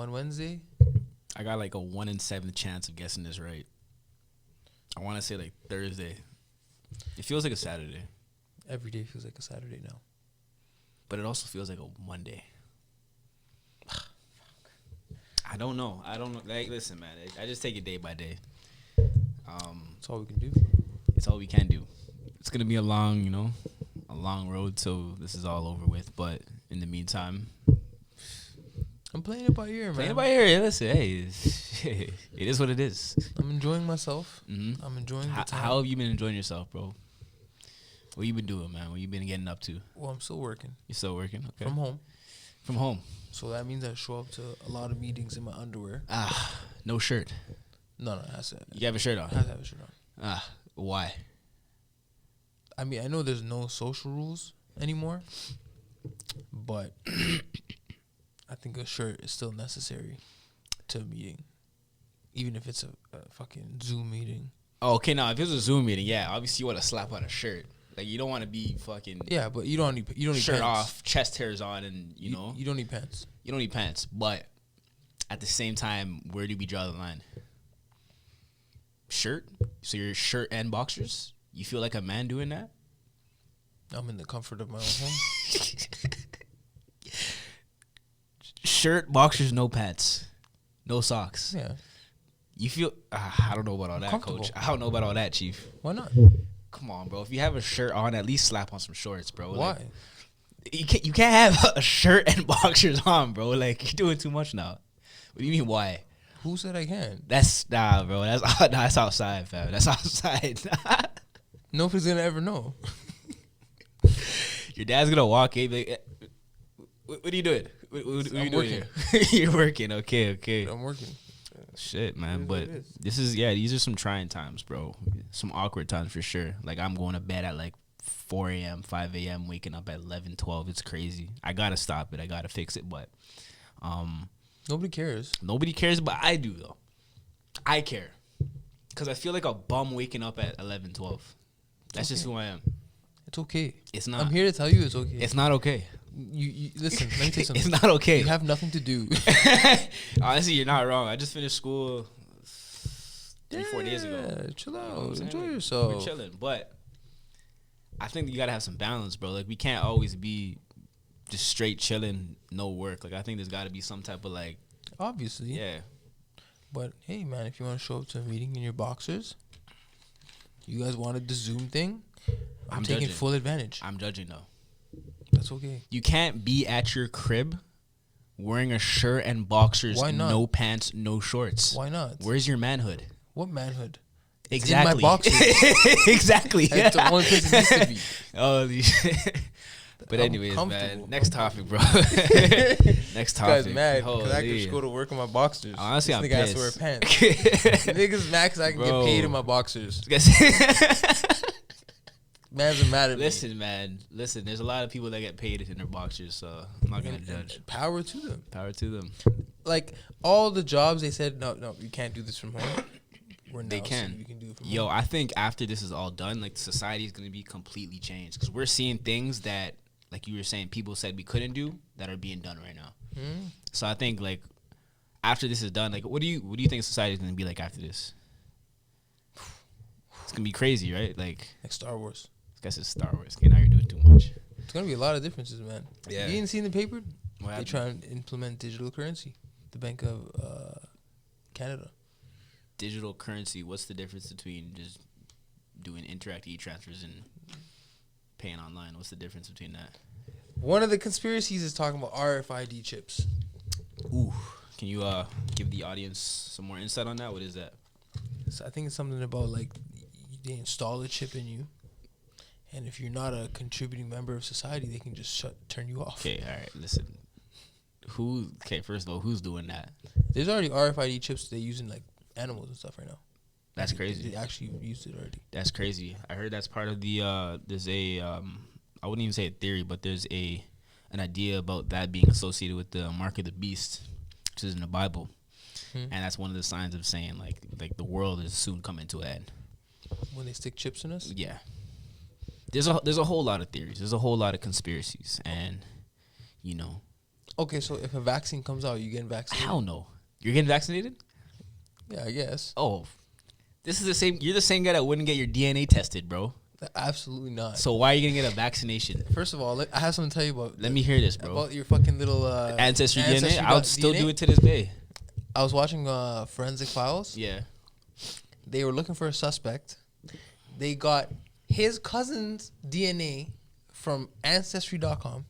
Wednesday. I got like a 1 in 7 chance of guessing this right. I want to say like Thursday. It feels like a Saturday, Every day feels like a Saturday now. but it also feels like a Monday. I don't know. Like, listen, man. I just take it day by day. That's all we can do. It's all we can do. It's gonna be a long road till this is all over with. But in the meantime, I'm playing it by ear, man. playing it by ear. Listen, hey, it is what it is. I'm enjoying myself. Mm-hmm. I'm enjoying the time. How have you been enjoying yourself, bro? What you been doing, man? What you been getting up to? Well, I'm still working. You still working? Okay. From home. From home. So that means I show up to a lot of meetings in my underwear. No shirt. No, it has to. You have a shirt on. I have to have a shirt on. Why? I mean, I know there's no social rules anymore, but I think a shirt is still necessary to a meeting, even if it's a fucking Zoom meeting. Oh, okay, now if it's a Zoom meeting, yeah, obviously you want to slap on a shirt. Like, you don't want to be fucking Yeah, but you don't need shirt pants. off, chest hairs on, and you know you don't need pants. you don't need pants. But at the same time, where do we draw the line? Shirt. So your shirt and boxers. You feel like a man doing that? I'm in the comfort of my own home. Shirt, boxers, no pants, no socks. Yeah, You feel? I don't know about all that, comfortable. coach. I don't know about all that, chief. why not? Come on, bro. If you have a shirt on, at least slap on some shorts, bro. Why? Like, you can't have a shirt and boxers on, bro. Like, you're doing too much now. What do you mean, why? Who said I can? That's bro. That's outside, fam. That's outside. Nobody's gonna ever know. Your dad's gonna walk in. Like, what are you doing? What are you doing working. here? You're working. Okay. I'm working. Shit, man. It is But what it is. these are some trying times, bro. Some awkward times for sure. Like, I'm going to bed at like 4 a.m., 5 a.m., waking up at 11, 12. It's crazy. I gotta stop it. I gotta fix it. But Nobody cares. nobody cares, but I do, though. I care. Because I feel like a bum waking up at 11, 12. That's just who I am. It's okay. It's not. I'm here to tell you it's okay. It's not okay. You listen. Let me tell you something. It's not okay. You have nothing to do. Honestly, you're not wrong. I just finished school 3-4 days ago. Yeah, chill You know what out. I'm saying? Enjoy Like, yourself. We're chilling, but I think you gotta have some balance, bro. Like, we can't always be just straight chilling, no work. Like, I think there's gotta be some type of like, Obviously. yeah. But hey, man, if you want to show up to a meeting in your boxers, you guys wanted the Zoom thing. I'm taking judging. full advantage. I'm judging though. That's okay. You can't be at your crib wearing a shirt and boxers, Why not? no pants, no shorts. Why not? Where's your manhood? What manhood? Exactly. In my boxers. Exactly. That's the only place it needs to be. Holy shit. But I'm anyways, man. comfortable. Next topic, bro. Next This topic. guy's mad because I Holy. could just go to work in my boxers. Honestly, this I'm nigga has to wear pissed. pants. Niggas mad because I can Bro. get paid in my boxers. Man's mad at me. Listen, man. Listen, there's a lot of people that get paid in their boxers, so I'm not gonna judge. Power to them. Power to them. Like all the jobs they said, no, you can't do this from home. They can. You can do it from Yo, home. I think after this is all done, like, society is gonna be completely changed because we're seeing things that, like you were saying, people said we couldn't do that are being done right now. So I think, like, after this is done, like, what do you think society is gonna be like after this? It's gonna be crazy, right? Like Star Wars. I guess it's Star Wars. Okay, now you're doing too much. It's gonna be a lot of differences, man. Yeah. You didn't see in the paper? What They happened? try and implement digital currency. The Bank of Canada. Digital currency. What's the difference between just doing interactive e-transfers and paying online? What's the difference between that? One of the conspiracies is talking about RFID chips. Ooh, can you give the audience some more insight on that? What is that? So I think it's something about like they install a chip in you, and if you're not a contributing member of society, they can just turn you off. Okay, all right. Listen, first of all, who's doing that? There's already RFID chips they use in like animals and stuff right now. That's crazy. They actually used it already. That's crazy. I heard that's part of the there's a I wouldn't even say a theory, but there's an idea about that being associated with the mark of the beast, which is in the Bible. And that's one of the signs of saying like the world is soon coming to an end. When they stick chips in us? Yeah. There's a whole lot of theories. There's a whole lot of conspiracies, and Okay, so if a vaccine comes out, you getting vaccinated? Hell no. You're getting vaccinated? Yeah, I guess. Oh, this is the same. You're the same guy that wouldn't get your DNA tested, bro. Absolutely not. So why are you gonna get a vaccination? First of all, I have something to tell you about. Let me hear this, bro. About your fucking little ancestry DNA. I would still do it to this day. I was watching Forensic Files. Yeah. They were looking for a suspect. They got his cousin's DNA from Ancestry.com.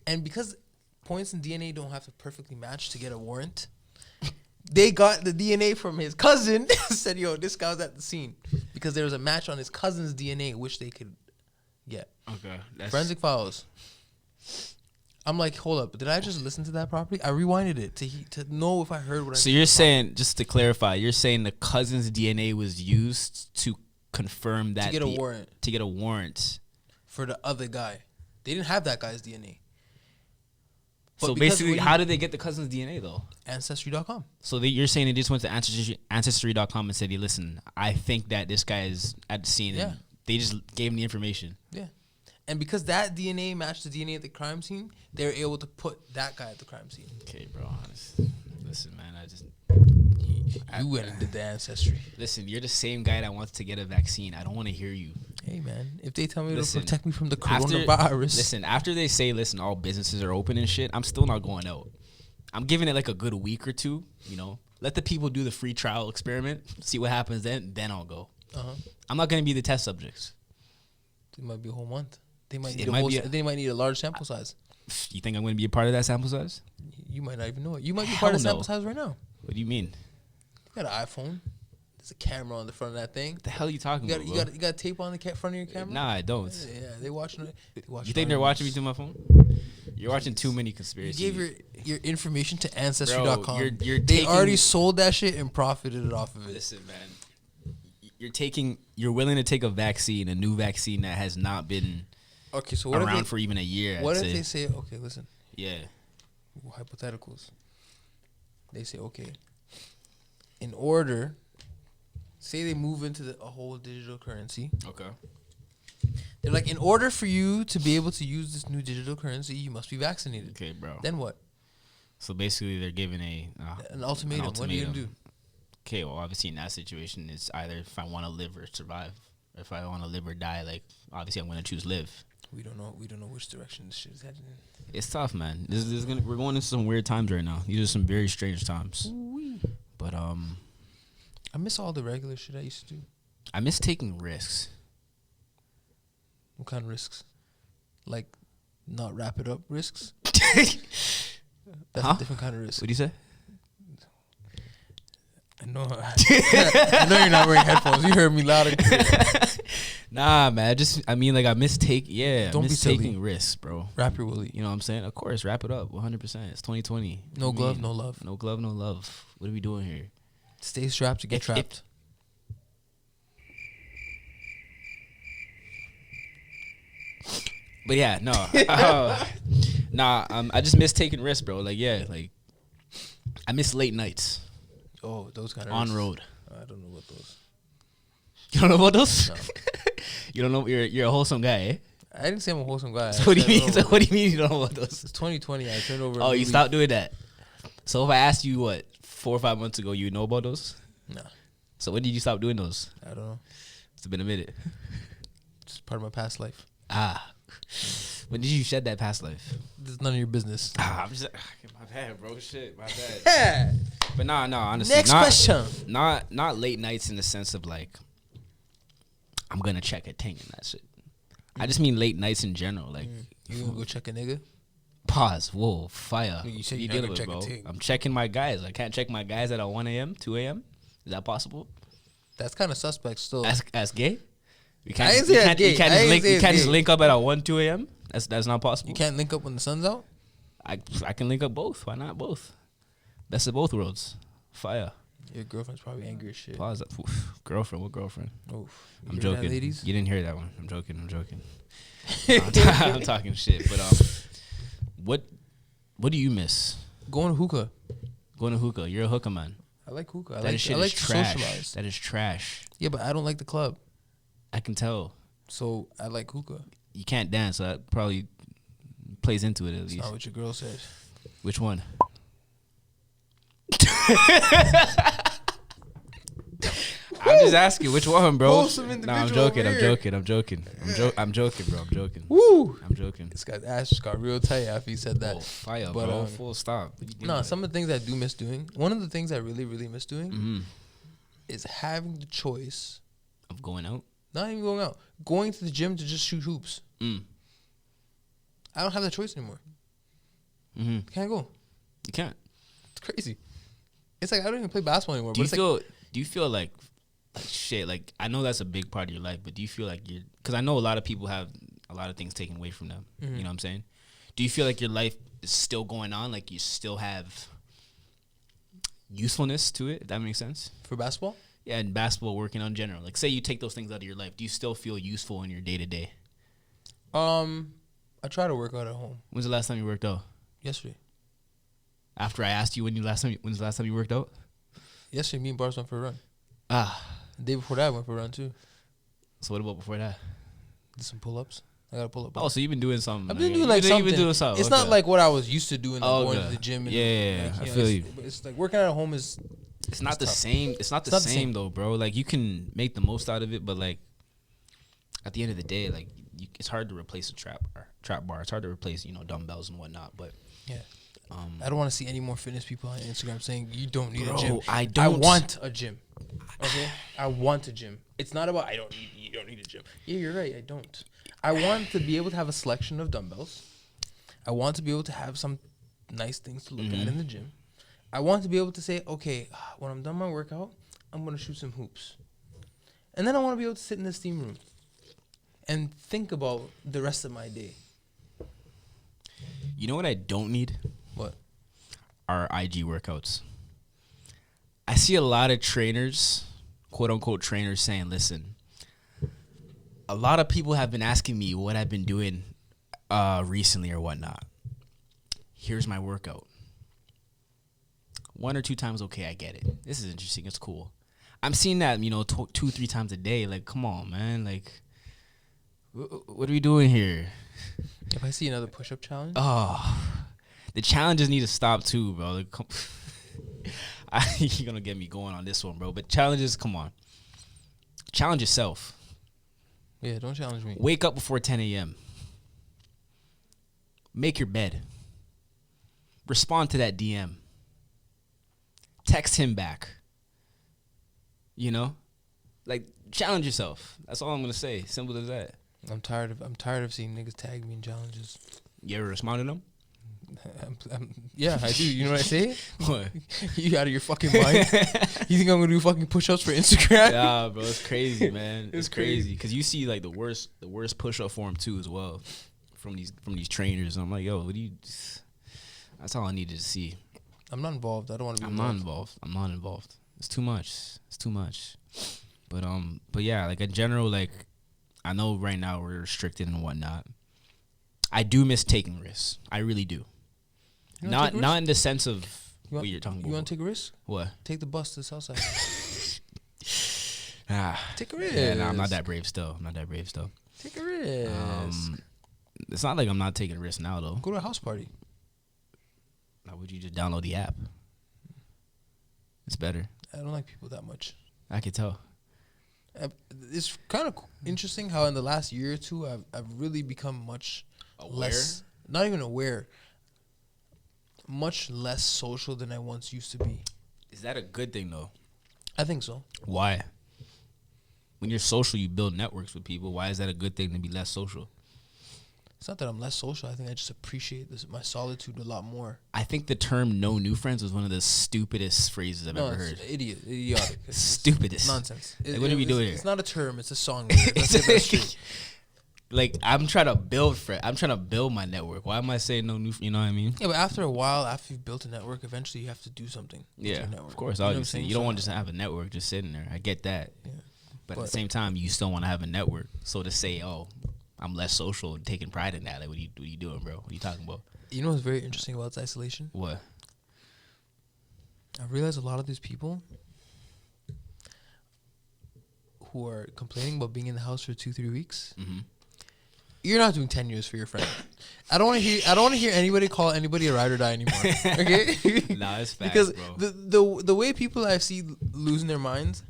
And because points in DNA don't have to perfectly match to get a warrant, they got the DNA from his cousin and said, yo, this guy was at the scene. Because there was a match on his cousin's DNA, which they could get. Okay. Forensic Files. I'm like, hold up. Did I just listen to that properly? I rewinded it to know if I heard what I said. So you're saying, just to clarify, you're saying the cousin's DNA was used to confirm that. To get a warrant. To get a warrant. For the other guy. They didn't have that guy's DNA. But so basically, how did they get the cousin's DNA, though? Ancestry.com. So you're saying they just went to Ancestry.com and said, hey, listen, I think that this guy is at the scene. Yeah. And they just gave him the information. Yeah. And because that DNA matched the DNA at the crime scene, they were able to put that guy at the crime scene. Okay, bro. Listen, man, You went and did the ancestry. Listen, you're the same guy that wants to get a vaccine. I don't want to hear you. Hey, man, if they tell me it'll protect me from the coronavirus. After they say, listen, all businesses are open and shit, I'm still not going out. I'm giving it like a good week or two, you know. Let the people do the free trial experiment, see what happens then I'll go. I'm not going to be the test subjects. It might be a whole month. They might need a large sample size. You think I'm going to be a part of that sample size? You might not even know it. You might be part of the sample size right now. What do you mean? You got an iPhone. There's a camera on the front of that thing. What the hell are you talking about, You got tape on the front of your camera? Nah, I don't. Yeah, they watching it. You think they're watching me through my phone? You're watching too many conspiracies. You gave your information to Ancestry.com. Bro, they already sold that shit and profited off of it. Listen, man. You're willing to take a new vaccine that has not been around for even a year. What if they say, okay, listen. Yeah. Hypotheticals. They say, okay, in order, say they move into a whole digital currency. Okay. They're like, in order for you to be able to use this new digital currency, you must be vaccinated. Okay, bro. Then what? So basically, they're giving an ultimatum. What are you gonna do? Okay, well, obviously in that situation, it's either if I want to live or survive. If I want to live or die, like obviously I'm gonna choose live. We don't know which direction this shit is heading in. It's tough, man. We're going into some weird times right now. These are some very strange times. Ooh-wee. But I miss all the regular shit I used to do. I miss taking risks. What kind of risks? Like not wrap it up risks? That's a different kind of risk. What do you say? I know. I know you're not wearing headphones. You heard me loud and clear. Nah, man. I miss taking risks, bro. Wrap your willy. You know what I'm saying? Of course, wrap it up 100%. It's 2020. No glove, no love. No glove, no love. What are we doing here? Stay strapped to get trapped. But yeah, no. I just miss taking risks, bro. Like, yeah, like I miss late nights. Oh, those kind of on risks. road. I don't know about those. You don't know about those? No. You don't know? You're a wholesome guy, eh? I didn't say I'm a wholesome guy. So what do you mean? So what do you mean you don't know about those? It's 2020. I turned over. Oh, you stopped doing that. So if I asked you 4 or 5 months ago, you know about those? Nah. So when did you stop doing those? I don't know. It's been a minute. It's part of my past life. When did you shed that past life? This is none of your business. I'm just my bad, bro. Shit, my bad. But no, honestly. Next question. Not late nights in the sense of like I'm gonna check a thing and that's it. I just mean late nights in general. Like you gonna go check a nigga? Pause. Whoa, fire. You said you you're not dealing gonna with, check a bro? thing. I'm checking my guys. I can't check my guys at 1 a.m., 2 a.m. Is that possible? That's kind of suspect still. As gay? You can't just link up at 1, 2 a.m. That's not possible. You can't link up when the sun's out? I can link up both. Why not both? Best of both worlds. Fire. Your girlfriend's probably angry as shit. Pause. Girlfriend? What girlfriend? Oof. I'm joking. That, ladies? You didn't hear that one. I'm joking. I'm talking shit. But what do you miss? Going to hookah. You're a hookah man. I like hookah. I That like shit to is trash. socialize. That is trash. Yeah, but I don't like the club. I can tell. So I like hookah. You can't dance, so that probably plays into it at That's least. not what your girl said. Which one? I'm just asking which one, bro. Nah, I'm joking. I'm joking. I'm joking. I'm joking, bro. I'm joking. Woo! I'm joking. This guy's ass just got real tight after he said that. Oh, fire, But, bro. Full stop. No, some of the things I do miss doing. One of the things I really, really miss doing Mm-hmm. is having the choice Of going out. not even going out, going to the gym to just shoot hoops. Mm. I don't have that choice anymore. Mm-hmm. Can't go. You can't. It's crazy. It's like I don't even play basketball anymore. Do you feel like shit? Like I know that's a big part of your life, but do you feel like you're? Because I know a lot of people have a lot of things taken away from them. Mm-hmm. You know what I'm saying? Do you feel like your life is still going on? Like you still have usefulness to it? If that makes sense. For basketball? Yeah, and basketball, working on general. Like say you take those things out of your life, do you still feel useful in your day to day? I try to work out at home. When's the last time you worked out? Yesterday. After I asked you when's the last time you worked out? Yesterday, me and Bars went for a run. Ah. The day before that, I went for a run too. So what about before that? Did some pull-ups. I got to pull up. Oh, so you've been doing something. I've been doing like something. You've been doing something. It's not like what I was used to doing, like going to the gym. And Yeah, like, I feel you. It's like working out at home is. It's not the tough. same. It's not the same though, bro. Like you can make the most out of it, but like at the end of the day, like it's hard to replace a trap bar. It's hard to replace dumbbells and whatnot. But yeah, I don't want to see any more fitness people on Instagram saying you don't need a gym. I want a gym. Okay, I want a gym. It's not about you don't need a gym. Yeah, you're right. I don't. I want to be able to have a selection of dumbbells. I want to be able to have some nice things to look at in the gym. I want to be able to say, okay, when I'm done my workout, I'm going to shoot some hoops. And then I want to be able to sit in the steam room and think about the rest of my day. You know what I don't need? What? Our IG workouts. I see a lot of trainers, quote unquote trainers, saying, listen, a lot of people have been asking me what I've been doing recently or whatnot. Here's my workout. 1 or 2 times, okay, I get it. This is interesting. It's cool. I'm seeing that, 2-3 times a day. Like, come on, man. Like, what are we doing here? If I see another push-up challenge. Oh, the challenges need to stop too, bro. Like, you're gonna get me going on this one, bro. But challenges, come on. Challenge yourself. Yeah, don't challenge me. Wake up before 10 a.m. Make your bed. Respond to that DM. Text him back. Like challenge yourself. That's all I'm gonna say. Simple as that. I'm tired of seeing niggas tag me in challenges. You ever respond to them? Yeah, I do. You know what I say? What? You out of your fucking mind? You think I'm gonna do fucking push-ups for Instagram? Yeah, bro, it's crazy, man. It's crazy because you see like the worst push-up form too as well from these trainers. I'm like, yo, what do you? That's all I needed to see. I'm not involved. I don't want to be. I'm not involved. It's too much. But yeah, like in general, like I know right now we're restricted and whatnot. I do miss taking risks. I really do. Not in the sense of what you're talking about. You want to take a risk? What? Take the bus to the south side. Take a risk. Yeah, nah, I'm not that brave still. Take a risk. It's not like I'm not taking a risk now though. Go to a house party. How would you just download the app? It's better. I don't like people that much. I can tell. It's kind of interesting how in the last year or two I've really become much less, not even aware, much less social than I once used to be. Is that a good thing though? I think so. Why? When you're social, you build networks with people. Why is that a good thing to be less social? It's not that I'm less social. I think I just appreciate my solitude a lot more. I think the term "no new friends" was one of the stupidest phrases I've ever heard. Idiotic. Stupidest. Nonsense. Like, what are we doing here? It's not a term. It's a song. That's true. Like, I'm trying to build I'm trying to build my network. Why am I saying no new? You know what I mean? Yeah, but after a while, after you've built a network, eventually you have to do something. Yeah, with your network. Of course. Obviously, you don't want to just have a network just sitting there. I get that. Yeah. But at the same time, you still want to have a network. So to say, oh, I'm less social and taking pride in that. Like, what are you doing, bro? What are you talking about? You know what's very interesting about this isolation? What? I realize a lot of these people who are complaining about being in the house for 2-3 weeks, You're not doing 10 years for your friend. I don't want to hear anybody call anybody a ride or die anymore. Okay? Nah, it's facts, because bro. the way people I see losing their minds,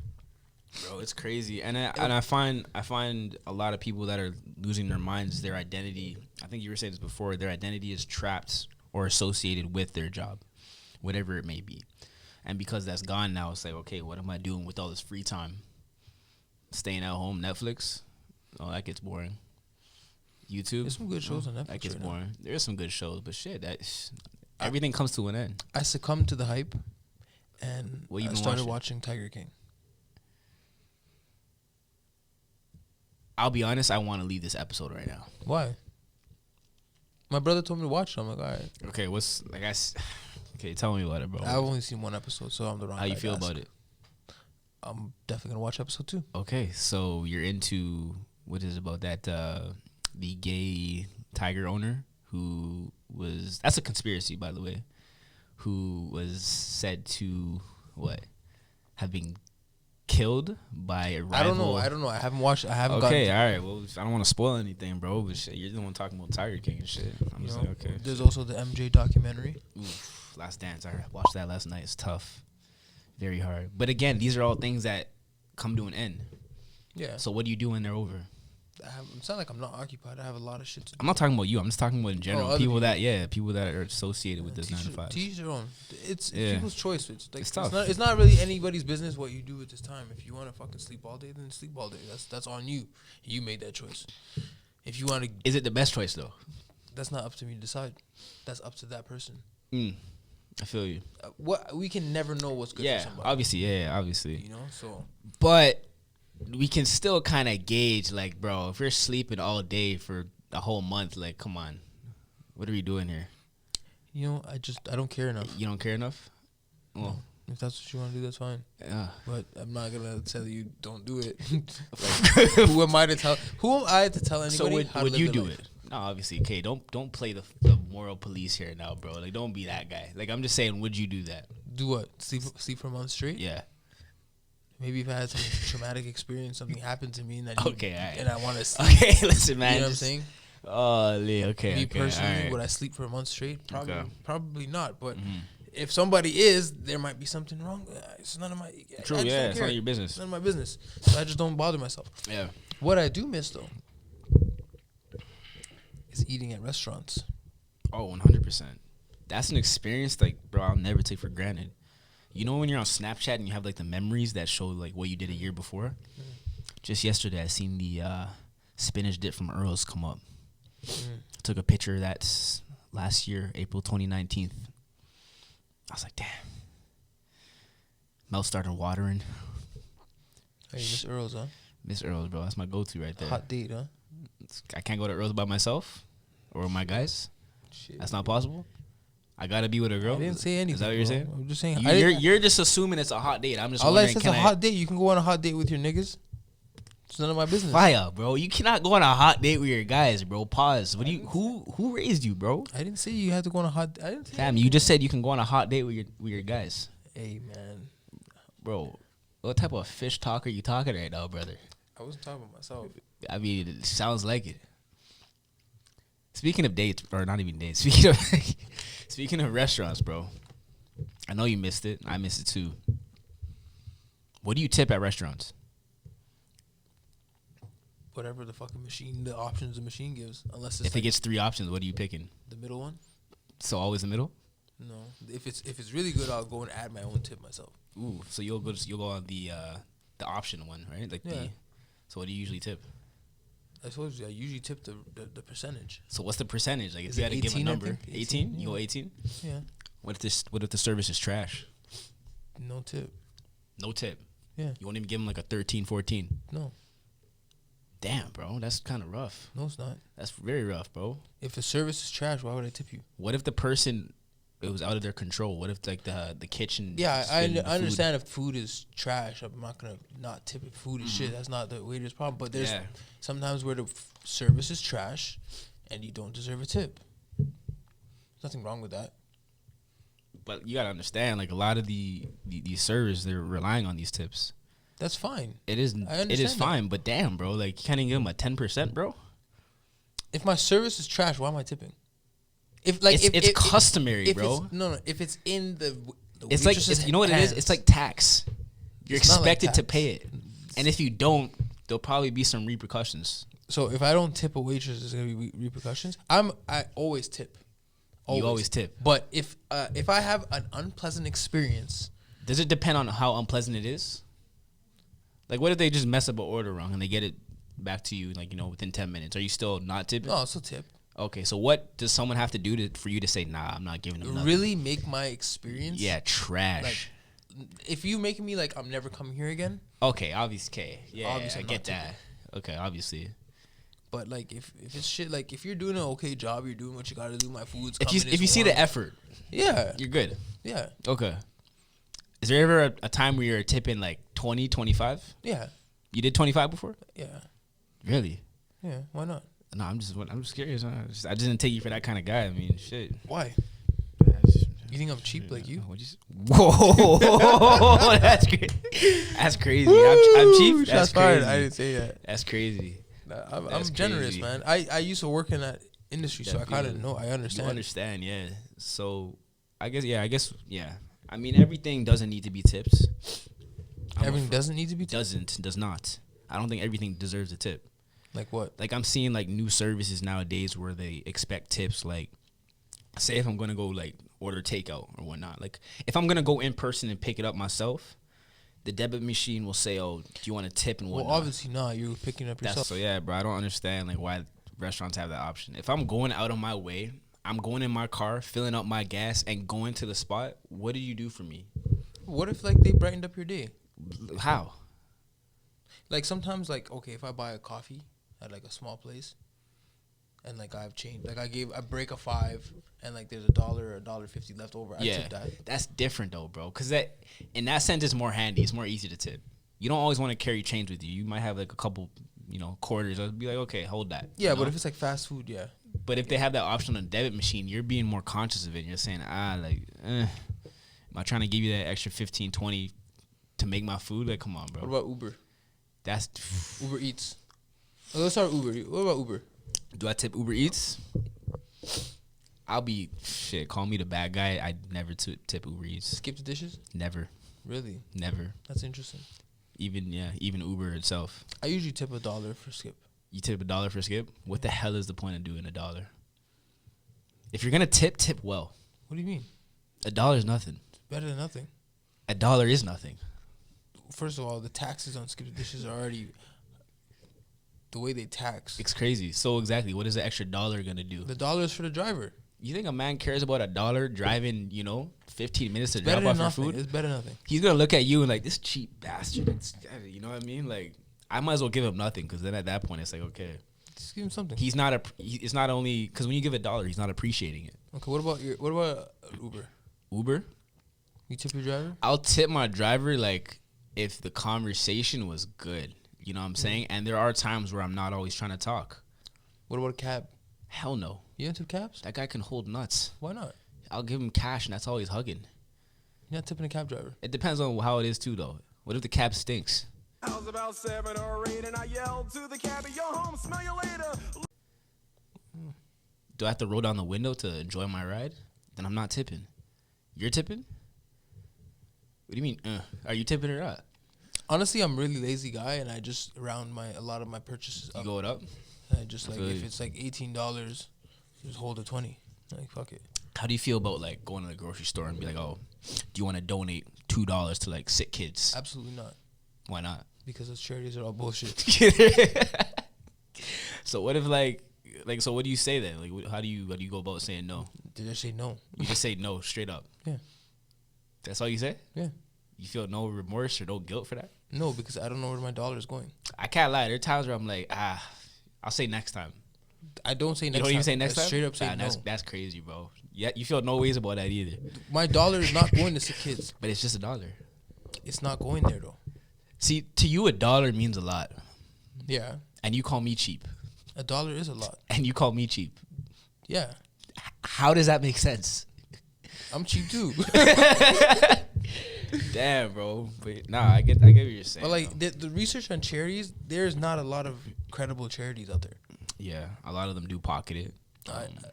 bro, it's crazy. And I find a lot of people that are losing their minds, their identity. I think you were saying this before. Their identity is trapped or associated with their job, whatever it may be. And because that's gone now, it's like, okay, what am I doing with all this free time? Staying at home, Netflix. Oh, that gets boring. YouTube. There's some good shows on Netflix. That gets boring. There's some good shows, but shit, everything comes to an end. I succumbed to the hype, and I started watching Tiger King. I'll be honest, I want to leave this episode right now. Why? My brother told me to watch it. I'm like, all right. Okay, okay, tell me about it, bro. I've only seen one episode, so I'm the wrong guy. How you feel about it? I'm definitely gonna watch episode 2. Okay, so you're into what is it about that the gay tiger owner that's a conspiracy, by the way, who was said to have been killed by a rival. I don't know. I haven't watched. I haven't. Okay, all right. Well, I don't want to spoil anything, bro. But shit, you're the one talking about Tiger King and shit. I'm just like, okay. There's also the MJ documentary. Oof, Last Dance. I watched that last night. It's tough, very hard. But again, these are all things that come to an end. Yeah. So what do you do when they're over? It's not like I'm not occupied. I have a lot of shit to do. I'm not talking about you. I'm just talking about in general. People that are associated with this 9 to 5. Teach their own. It's people's choice. It's like, it's tough. It's not really anybody's business what you do at this time. If you want to fucking sleep all day, then sleep all day. That's on you. You made that choice. If you want to, is it the best choice though? That's not up to me to decide. That's up to that person. I feel you. We can never know what's good for somebody. Obviously. You know, so. But we can still kind of gauge, like, bro, if you're sleeping all day for a whole month, like, come on, what are we doing here? You know, I don't care enough. You don't care enough? Well, if that's what you want to do, that's fine. Yeah. But I'm not gonna tell you don't do it. Who am I to tell? Who am I to tell anybody? So would you do it? No, obviously. Okay, don't play the moral police here now, bro. Like, don't be that guy. Like, I'm just saying, would you do that? Do what? Sleep for a month straight? Yeah. Maybe if I had some traumatic experience, something happened to me, and and I want to sleep. Okay, listen, man. You know what I'm saying? Oh, okay. Me personally, would I sleep for a month straight? Probably not. But if somebody is, there might be something wrong. It's none of my. True, yeah, it's none of your business. It's none of my business. So I just don't bother myself. Yeah. What I do miss though is eating at restaurants. Oh, 100%. That's an experience, like, bro, I'll never take for granted. You know when you're on Snapchat and you have, like, the memories that show, like, what you did a year before? Just yesterday, I seen the spinach dip from Earl's come up. Took a picture of that last year, April 2019. I was like, damn. Mouth started watering. Hey, Miss Earl's, huh? Miss Earl's, bro. That's my go-to right there. Hot date, huh? I can't go to Earl's by myself or with my guys. Shit. That's not possible. I gotta be with a girl. I didn't say anything. Is that what you're saying? I'm just saying. You're just assuming it's a hot date. I'm just all wondering. It's a hot date. You can go on a hot date with your niggas. It's none of my business. Fire, bro. You cannot go on a hot date with your guys, bro. Pause. What do you? Who raised you, bro? I didn't say you had to go on a hot. I didn't say. Damn, you just said you can go on a hot date with your guys. Hey, man. Bro, what type of fish talk are you talking right now, brother? I wasn't talking about myself. I mean, it sounds like it. Speaking of dates, or not even dates. Speaking of restaurants, bro. I know you missed it. I missed it too. What do you tip at restaurants? Whatever the fucking the options the machine gives. Unless it's if it gets 3 options, what are you picking? The middle one. So always the middle? No. If it's really good, I'll go and add my own tip myself. Ooh, so you'll go on the option one, right? Like so what do you usually tip? I told you I usually tip the percentage. So what's the percentage? Like if you had to give a number, 18? You go 18? Yeah. What if the service is trash? No tip. No tip. Yeah. You won't even give them like a 13, 14? No. Damn, bro, that's kind of rough. No, it's not. That's very rough, bro. If the service is trash, why would I tip you? What if the person, it was out of their control? What if like the kitchen? Yeah, I understand if food is trash. I'm not gonna not tip if food is shit. That's not the waiter's problem. But there's sometimes where the service is trash, and you don't deserve a tip. There's nothing wrong with that. But you gotta understand, like a lot of the servers, they're relying on these tips. That's fine. It is fine, but damn, bro, like you can't even give them a 10%, bro. If my service is trash, why am I tipping? If like it's customary, bro. No. If it's in the it's like you know what it is. It's like tax. You're expected to pay it, and if you don't, there'll probably be some repercussions. So if I don't tip a waitress, there's gonna be repercussions. I always tip. You always tip. But if I have an unpleasant experience, does it depend on how unpleasant it is? Like, what if they just mess up an order wrong and they get it back to you, like, you know, within 10 minutes? Are you still not tipping? No, I'll still tip. Okay, so what does someone have to do for you to say, nah, I'm not giving them nothing? Really make my experience? Yeah, trash. Like, if you making me like I'm never coming here again. Okay, obviously. Yeah, obviously I get that. Okay, obviously. But like if it's shit, like if you're doing an okay job, you're doing what you gotta do. My food's if coming. you see the effort, yeah, you're good. Yeah. Okay. Is there ever a time where you're tipping like 20, 25? Yeah. You did 25 before? Yeah. Really? Yeah. Why not? No, I'm just curious. I just didn't take you for that kind of guy. I mean, shit. Why? You think I'm cheap like you? Whoa, that's crazy. That's crazy. I'm cheap. That's crazy. I didn't say that. That's crazy. I'm generous, man. I used to work in that industry, so I kind of know. I understand. You understand, yeah. So I guess, yeah. I mean, everything doesn't need to be tips. Everything doesn't need to be tips? Does not. I don't think everything deserves a tip. Like what? Like I'm seeing like new services nowadays where they expect tips. Like, say if I'm gonna go like order takeout or whatnot. Like if I'm gonna go in person and pick it up myself, the debit machine will say, "Oh, do you want a tip and whatnot?" Well, obviously not. You're picking up yourself. So yeah, bro. I don't understand like why restaurants have that option. If I'm going out of my way, I'm going in my car, filling up my gas, and going to the spot. What do you do for me? What if like they brightened up your day? How? Like sometimes, like okay, if I buy a coffee at like a small place, and like I have change, like I break a $5, and like there's $1 or $1.50 left over. I tip that. That's different though, bro. Cause that in that sense, it's more handy. It's more easy to tip. You don't always want to carry change with you. You might have like a couple, quarters. I'd be like, okay, hold that. Yeah, but if it's like fast food, yeah. But if they have that option on a debit machine, you're being more conscious of it. You're saying, am I trying to give you that extra 15, 20 to make my food? Like, come on, bro. What about Uber? That's Uber Eats. Let's start Uber. What about Uber? Do I tip Uber Eats? I'll be call me the bad guy. I never tip Uber Eats. Skip the dishes? Never. Really? Never. That's interesting. Even Uber itself. I usually tip $1 for skip. You tip $1 for skip? What the hell is the point of doing $1? If you're gonna tip well. What do you mean? $1 is nothing. It's better than nothing. $1 is nothing. First of all, the taxes on skip the dishes are already the way they tax. It's crazy. So exactly, what is the extra $1 gonna do? The $1 is for the driver. You think a man cares about $1 driving, 15 minutes to it's drop off your food? It's better than nothing. He's gonna look at you and like, this cheap bastard. You know what I mean? Like, I might as well give him nothing, because then at that point it's like, okay, just give him something. He's not it's not only because when you give $1, he's not appreciating it. Okay, what about Uber? Uber? You tip your driver? I'll tip my driver like if the conversation was good. You know what I'm saying? And there are times where I'm not always trying to talk. What about a cab? Hell no. You don't tip cabs? That guy can hold nuts. Why not? I'll give him cash and that's all he's hugging. You're not tipping a cab driver. It depends on how it is too, though. What if the cab stinks? I was about 7 or 8 and I yelled to the cabbie, "Yo, home, smell you later." Do I have to roll down the window to enjoy my ride? Then I'm not tipping. You're tipping? What do you mean? Are you tipping or not? Honestly, I'm a really lazy guy, and I just round a lot of my purchases up. You go it up? And I just if it's like $18, just hold a 20. Like fuck it. How do you feel about like going to the grocery store and be like, oh, do you want to donate $2 to like sick kids? Absolutely not. Why not? Because those charities are all bullshit. So what if like so what do you say then? Like how do you go about saying no? Did I say no? You just say no straight up. Yeah. That's all you say? Yeah. You feel no remorse or no guilt for that? No, because I don't know where my dollar is going. I can't lie. There are times where I'm like, I'll say next time. I don't say next time. You don't even say next time? Straight up say no. That's crazy, bro. Yeah, you feel no ways about that either. My dollar is not going to sick kids. But it's just $1. It's not going there, though. See, to you, $1 means a lot. Yeah. And you call me cheap. $1 is a lot. And you call me cheap. Yeah. How does that make sense? I'm cheap, too. Damn, bro. But nah, I get what you're saying. But like the research on charities, there's not a lot of credible charities out there. Yeah, a lot of them do pocket it.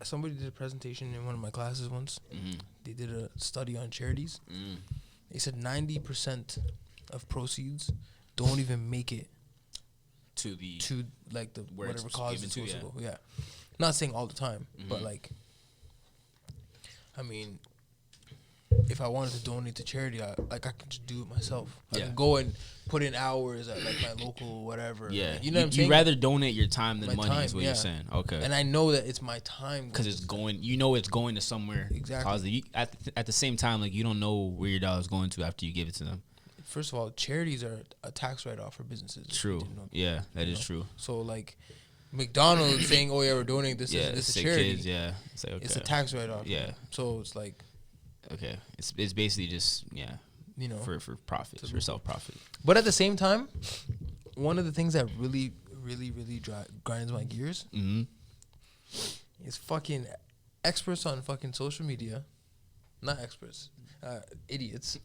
Somebody did a presentation in one of my classes once. They did a study on charities. They said 90% of proceeds don't even make it to like the where whatever it's cause it's supposed to go. Yeah, not saying all the time, but like, I mean, if I wanted to donate to charity, I could just do it myself. I can go and put in hours at like my local whatever. Yeah, like, you know what I'm saying. You rather donate your time than My money, time, is what you're saying. Okay, and I know that it's my time because it's going. You know, it's going to somewhere. Exactly. Positive. At the same time, like you don't know where your dollar's going to after you give it to them. First of all, charities are a tax write-off for businesses. True. Yeah, that is true. So like, McDonald's saying, "Oh yeah, we're donating this to charity." Kids, yeah, it's like, okay. It's a tax write-off. Yeah. So it's like, okay, it's basically just for profit, for self-profit. But at the same time, one of the things that really grinds my gears is fucking experts on fucking social media, not experts, idiots.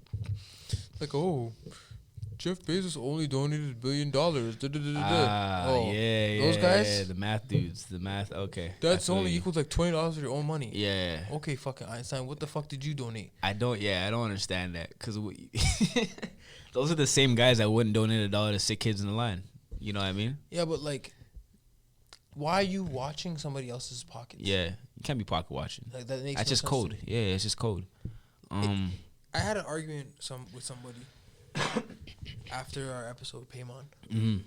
Like, oh, Jeff Bezos only donated $1 billion. Those guys. Yeah, the math dudes, Okay, That's only equals like $20 of your own money. Yeah. Okay, fucking Einstein, what the fuck did you donate? I don't understand that because those are the same guys that wouldn't donate $1 to sick kids in the line. You know what I mean? Yeah, but like, why are you watching somebody else's pockets? Yeah, you can't be pocket watching. Like that makes that's just code. Yeah, it's just code. I had an argument with somebody after our episode with Paymon, and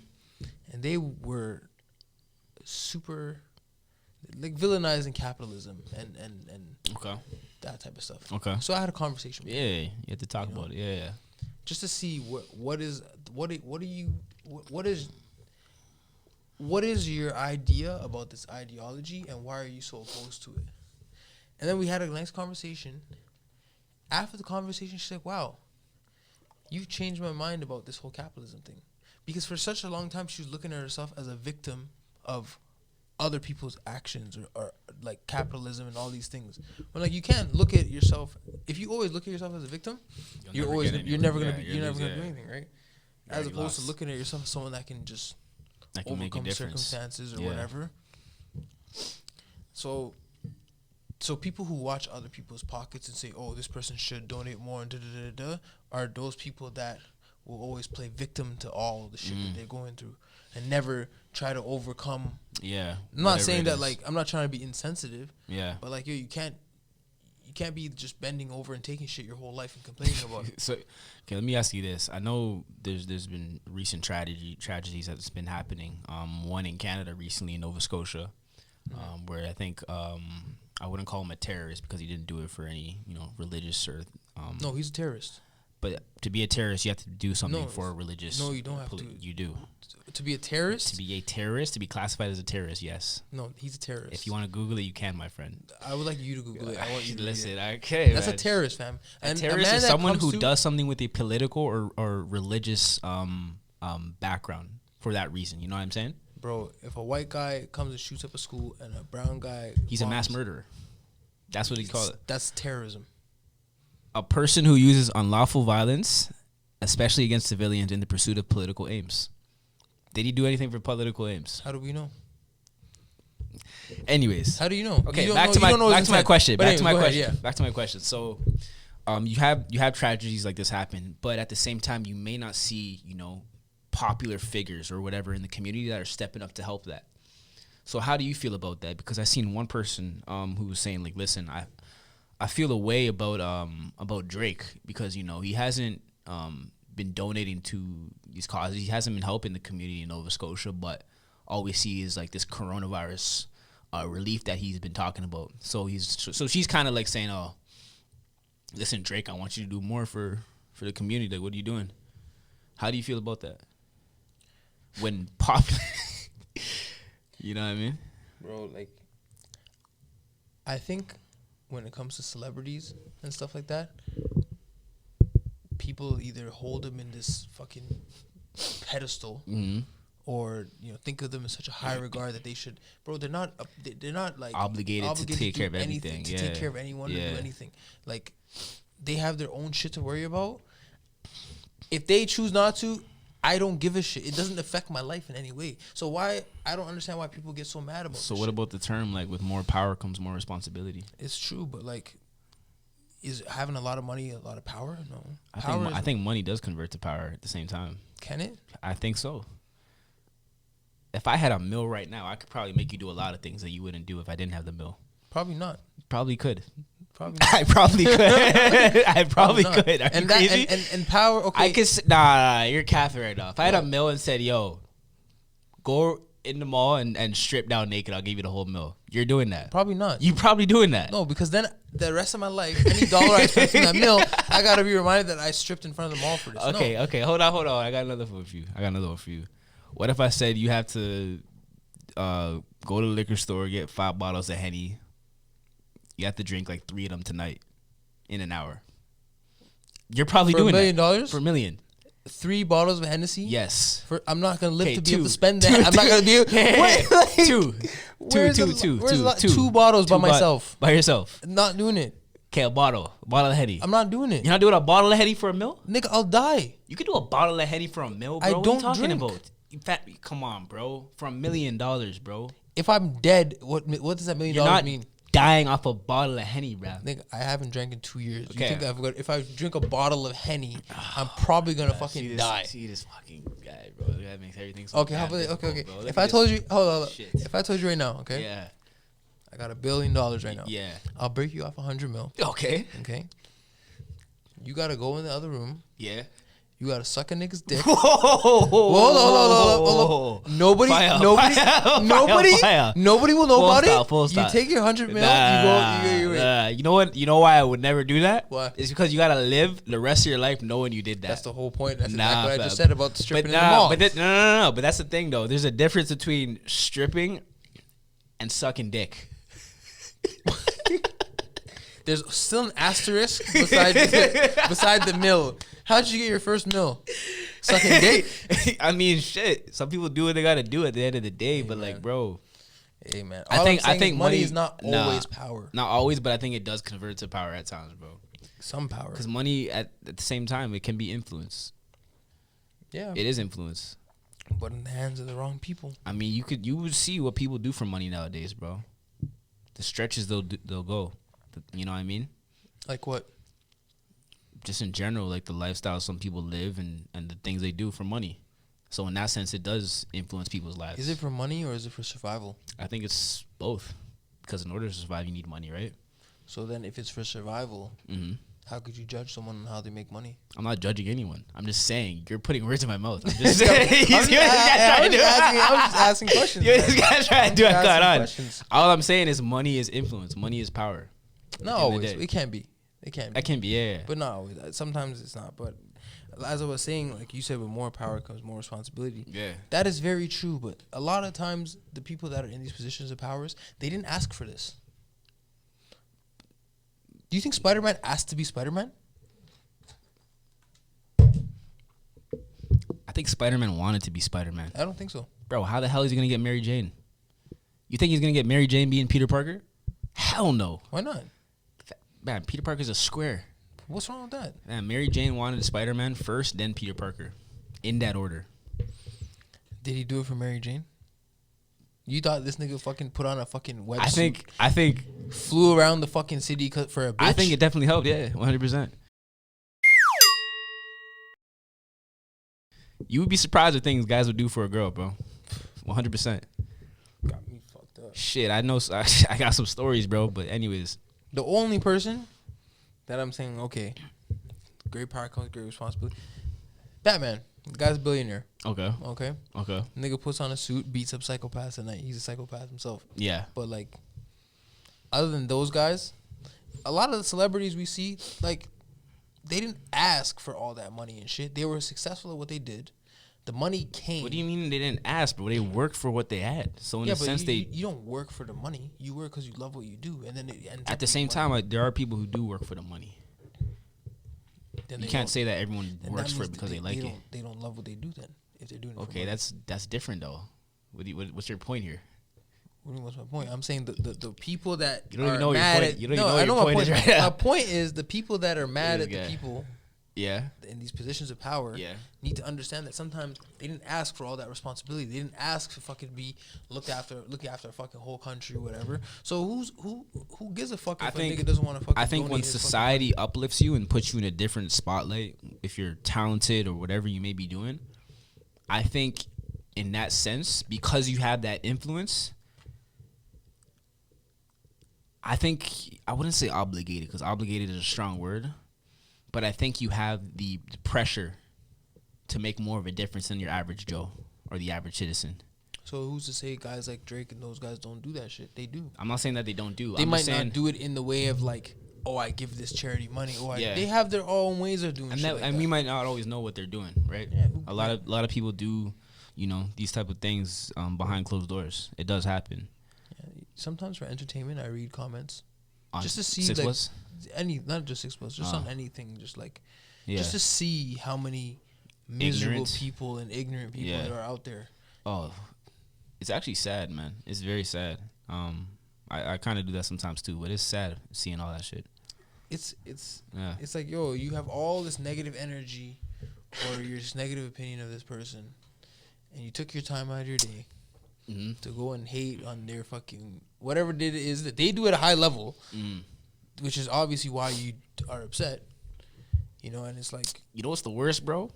they were super like villainizing capitalism and that type of stuff. Okay. So I had a conversation with them. You have to talk about it. Yeah. Just to see what is your idea about this ideology and why are you so opposed to it? And then we had a nice conversation. After the conversation, she's like, "Wow, you've changed my mind about this whole capitalism thing." Because for such a long time, she was looking at herself as a victim of other people's actions or like capitalism and all these things. But like, you can't look at yourself. If you always look at yourself as a victim, you're never gonna do anything, right? As opposed to looking at yourself as someone that can just overcome circumstances or whatever. So people who watch other people's pockets and say, "Oh, this person should donate more," and are those people that will always play victim to all the shit that they're going through and never try to overcome. Yeah, I'm not saying that like I'm not trying to be insensitive. Yeah, but like you can't be just bending over and taking shit your whole life and complaining about it. So, okay, let me ask you this. I know there's been recent tragedies that's been happening. One in Canada recently in Nova Scotia, where I think I wouldn't call him a terrorist because he didn't do it for any religious or. No, he's a terrorist. But to be a terrorist, you have to do something for a religious. No, you don't have to. You do. To be a terrorist? To be classified as a terrorist, yes. No, he's a terrorist. If you want to Google it, you can, my friend. I would like you to Google it. I want you to listen. Okay, that's man. A terrorist, fam. And a terrorist is someone who does something with a political or religious background for that reason. You know what I'm saying? Bro, if a white guy comes and shoots up a school and a brown guy, he's a mass murderer. That's what he call it. That's terrorism. A person who uses unlawful violence, especially against civilians, in the pursuit of political aims. Did he do anything for political aims? How do we know? Anyways, how do you know? Okay, back to my question. Back to my question. So, you have tragedies like this happen, but at the same time, you may not see popular figures or whatever in the community that are stepping up to help that. So how do you feel about that? Because I seen one person who was saying like, listen, I feel a way about Drake because he hasn't been donating to these causes. He hasn't been helping the community in Nova Scotia, but all we see is like this coronavirus relief that he's been talking about. So she's kind of like saying, "Oh, listen, Drake, I want you to do more for the community. Like, what are you doing?" How do you feel about that? When popular, you know what I mean, bro? Like, I think when it comes to celebrities and stuff like that, people either hold them in this fucking pedestal, or think of them in such a high regard that they should, bro. They're not like obligated to take care of anything, to take care of anyone, or do anything. Like, they have their own shit to worry about. If they choose not to, I don't give a shit. It doesn't affect my life in any way. So why I don't understand why people get so mad about. So this what shit. about the term like with more power comes more responsibility? It's true, but like, is having a lot of money a lot of power? No. I think money does convert to power at the same time. Can it? I think so. If I had a mill right now, I could probably make you do a lot of things that you wouldn't do if I didn't have the mill. Probably not. Probably could. Probably not. I probably could. I probably not. could. Are And you that crazy? and power. Okay. I could. Nah, you're capping right now. If I had a mill and said, "Yo, go in the mall and strip down naked," I'll give you the whole mill. You're doing that. Probably not. You probably doing that. No, because then the rest of my life, any dollar I spend from that mill, I gotta be reminded that I stripped in front of the mall for this. Okay, No. okay. Hold on. I got another one for you. What if I said you have to go to the liquor store, get 5 bottles of Henny. You have to drink like 3 of them tonight in an hour. You're probably For doing $1 million? that. For $1 million. 3 bottles of Hennessy? Yes. I'm not gonna live Okay, to be able 2. to spend that. I'm not gonna be able Two. 2 bottles by myself. By yourself. Not doing it. Okay, a bottle of Henny. I'm not doing it. You're not doing a bottle of Henny for a meal? Nigga, I'll die. You could do a bottle of Henny for a meal, bro. I What are don't you talking drink. about? In fact, come on, bro. For $1 million, bro. If I'm dead, what does that $1 million You're not mean? dying off a bottle of Henny, bro. Nigga, I haven't drank in 2 years. Okay. You think if I drink a bottle of Henny, I'm probably gonna fucking die. See this fucking guy, bro. That makes everything so Okay, damn okay. difficult, bro. Look If at I this told you, hold on. shit. If I told you right now, okay, Yeah. I got $1 billion right now. Yeah. I'll break you off 100 mil. Okay. Okay. You gotta go in the other room. Yeah. You gotta suck a nigga's dick. Whoa. Hold on. Nobody will know about it. Full stop. You take your 100 mil. You go. Nah. You know what? You know why I would never do that? Why? It's because you gotta live the rest of your life knowing you did that. That's the whole point. That's Nah, exactly what I just fam. said about the stripping in the mall. But no. But that's the thing, though. There's a difference between stripping and sucking dick. There's still an asterisk beside the mill. How'd you get your first mill? Sucking dick? I mean, shit. Some people do what they gotta do at the end of the day, but man. like, bro, Hey man, I think money is not always power. Not always, but I think it does convert to power at times, bro. Some power. Because money at the same time it can be influence. Yeah, It is influence. but in the hands of the wrong people. I mean, you would see what people do for money nowadays, bro. The stretches they'll go. You know what I mean? Like what? Just in general, like the lifestyle some people live and the things they do for money. So in that sense, it does influence people's lives. Is it for money or is it for survival? I think it's both. Because in order to survive, you need money, right? So then, if it's for survival, Mm-hmm. how could you judge someone on how they make money? I'm not judging anyone. I'm just saying you're putting words in my mouth. I'm just saying. I was just asking questions. You just gotta try to do it. Asking Got on. questions. All I'm saying is money is influence. Money is power. Not At the end of the always. day. It can be. It can be. That can be, yeah. But not always. Sometimes it's not. But as I was saying, like you said, with more power comes more responsibility. Yeah. That is very true. But a lot of times, the people that are in these positions of powers, they didn't ask for this. Do you think Spider-Man asked to be Spider-Man? I think Spider-Man wanted to be Spider-Man. I don't think so. Bro, how the hell is he gonna get Mary Jane? You think he's gonna get Mary Jane being Peter Parker? Hell no. Why not? Man, Peter Parker's a square. What's wrong with that? Man, Mary Jane wanted Spider-Man first, then Peter Parker. In that order. Did he do it for Mary Jane? You thought this nigga fucking put on a fucking wetsuit? I think Flew around the fucking city for a bitch? I think it definitely helped, yeah, 100%. You would be surprised at things guys would do for a girl, bro. 100%. got me fucked up. Shit, I know. I got some stories, bro. But anyways, The only person that I'm saying, okay, great power comes great responsibility. Batman. The guy's a billionaire. okay. Okay? Nigga puts on a suit, beats up psychopaths at night. He's a psychopath himself. Yeah. But, like, other than those guys, a lot of the celebrities we see, like, they didn't ask for all that money and shit. They were successful at what they did. The money came. What do you mean they didn't ask, bro? They worked for what they had. So in a sense, you don't work for the money. You work because you love what you do, and then it ends at the same time, like, there are people who do work for the money. Then You can't say that everyone then works that for it means because that they like it. They don't love what they do then. If they're doing it. Okay, that's different though. What's your point here? What's my point? I'm saying the people that You don't even are know your mad point. at You don't even know what your my point point is right now. My point is the people that are mad This at the guy. people in these positions of power Yeah. need to understand that sometimes they didn't ask for all that responsibility. They didn't ask to fucking be looking after a fucking whole country or whatever. So who gives a fuck if a nigga doesn't want to fucking I think when donate his fucking society money? uplifts you and puts you in a different spotlight, if you're talented or whatever you may be doing, I think in that sense, because you have that influence, I think I wouldn't say obligated, because obligated is a strong word, but I think you have the pressure to make more of a difference than your average Joe or the average citizen. So who's to say guys like Drake and those guys don't do that shit? They do. I'm not saying that they don't do. They I'm might just saying, not do it in the way of like, oh, I give this charity money. Yeah. They have their own ways of doing and, shit that, like and that. we might not always know what they're doing, right? Yeah, a lot of people do, these type of things behind closed doors. It does happen. Yeah, sometimes for entertainment, I read comments On just to see 6 like Plus? not just 6 Plus, just on anything, just like Yeah. just to see how many miserable Ignorant. people and ignorant people Yeah. there are out there. Oh, it's actually sad, man. It's very sad. I kind of do that sometimes too, but it's sad seeing all that shit. It's Yeah. it's like, yo, you have all this negative energy or your just negative opinion of this person, and you took your time out of your day to go and hate on their fucking whatever it is that they do at a high level, which is obviously why you are upset. And it's like, You know what's the worst, bro?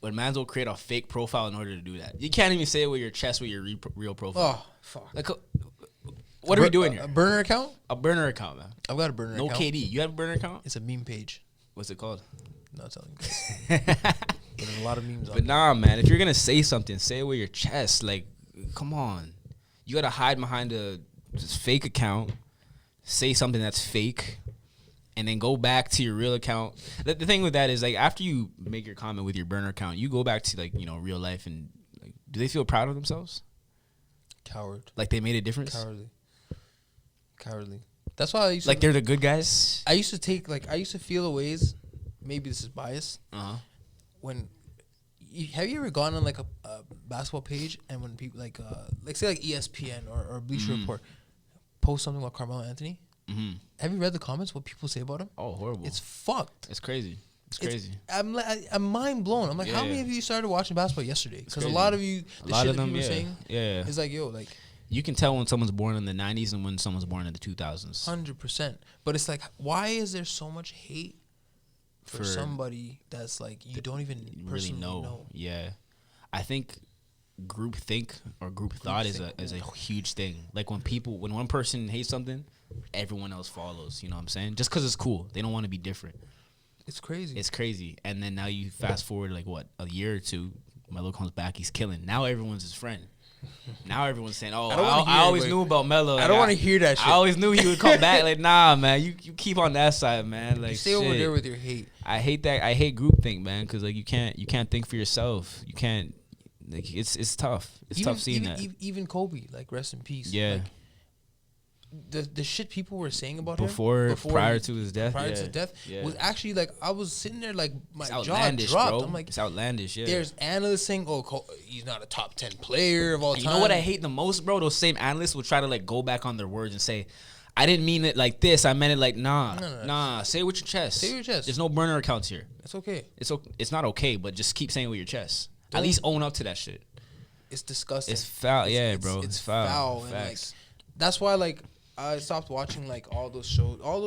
When mans will create a fake profile in order to do that. You can't even say it with your chest with your real profile. oh fuck, Like, what are we doing A here? burner account? A burner account, man. I've got a burner No account. KD. You have a burner account? It's a meme page. What's it called? Not telling you guys. But there's a lot of memes on But it. nah, man. If you're gonna say something, say it with your chest. Like, come on. You gotta hide behind this fake account. Say something that's fake, and then go back to your real account. The thing with that is, like, after you make your comment with your burner account, you go back to, like, real life, and, like, do they feel proud of themselves? Coward. Like they made a difference? Cowardly. That's why I used to, Like they're the good guys? I used to feel a ways, maybe this is bias, Uh-huh. when have you ever gone on like a basketball page and when people like say like ESPN or Bleacher Report post something about Carmelo Anthony? Mm-hmm. Have you read the comments? What people say about him? Oh, horrible. It's fucked. It's crazy. It's crazy. I'm mind blown. I'm like, how many Yeah. of you started watching basketball yesterday? Because a crazy. lot of you, A the lot shit of that them, people yeah. are saying, Yeah. is like, yo, like You can tell when someone's born in the 90s and when someone's born in the 2000s. 100%. But it's like, why is there so much hate for For somebody that's like you don't even Really personally know. know? Yeah. I think group think or group thought is a huge thing. Like when one person hates something, everyone else follows. You know what I'm saying? Just because it's cool. They don't want to be different. It's crazy. It's crazy. And then now you fast forward like what, a year or two, Melo comes back, he's killing. Now everyone's his friend. Now everyone's saying, "Oh, I always knew about Melo. I don't want to hear that shit. I always knew he would come back." Like, nah, man, you keep on that side, man. Like, You stay over shit. there with your hate. I hate that. I hate groupthink, man, because like you can't think for yourself. You can't. Like, it's tough. It's tough seeing that. Even Kobe, like rest in peace. Yeah. Like, the shit people were saying about Before him prior to his death, prior to his death Yeah. was actually like I was sitting there like my It's jaw outlandish, dropped. bro. I'm like, It's outlandish. Yeah. there's analysts saying, "Oh, he's not a top 10 player of all And time." you know what I hate the most, bro? Those same analysts will try to like go back on their words and say, "I didn't mean it like this. I meant it like nah, No. nah." Say it with your chest. Say it with your chest. There's no burner accounts here. It's okay. It's not okay, but just keep saying it with your chest. At least own up to that shit. It's disgusting. It's foul, bro. It's foul. foul. And like, Facts. that's why like I stopped watching like all those shows, all